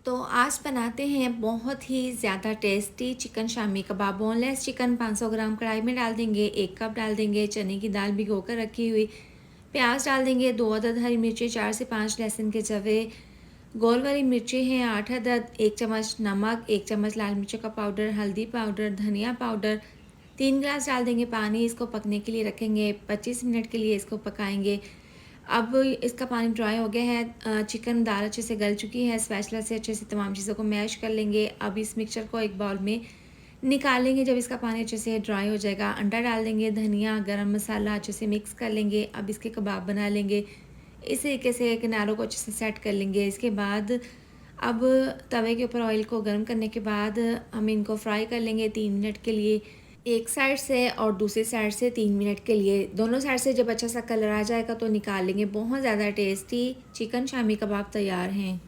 तो आज बनाते हैं बहुत ही ज़्यादा tasty chicken shami kebab. Boneless chicken 500 ग्राम कढ़ाई में डाल देंगे, 1 कप डाल देंगे चने की दाल भिगो कर रखी हुई, प्याज डाल देंगे, 2 अदद हरी मिर्ची, 4 से 5 लहसुन के जवे, गोल वाली मिर्ची हैं 8 अदद, 1 चम्मच नमक, 1 चम्मच लाल मिर्चों का पाउडर, हल्दी पाउडर, धनिया पाउडर, 3 ग्लास डाल देंगे पानी। इसको पकने के लिए रखेंगे, 25 मिनट के लिए इसको पकाएंगे। अब इसका पानी ड्राई हो गया है, चिकन दाल अच्छे से गल चुकी है, स्पैचुला से अच्छे से तमाम चीज़ों को मैश कर लेंगे। अब इस मिक्सचर को एक बाउल में निकालेंगे। जब इसका पानी अच्छे से ड्राई हो जाएगा, अंडा डाल देंगे, धनिया, गरम मसाला अच्छे से मिक्स कर लेंगे। अब इसके कबाब बना लेंगे। इस तरीके से किनारों को अच्छे से सेट कर लेंगे। इसके बाद अब तवे के ऊपर ऑयल को गर्म करने के बाद हम इनको फ्राई कर लेंगे 3 मिनट के लिए, एक साइड से और दूसरी साइड से 3 मिनट के लिए। दोनों साइड से जब अच्छा सा कलर आ जाएगा तो निकाल लेंगे। बहुत ज़्यादा टेस्टी चिकन शामी कबाब तैयार हैं।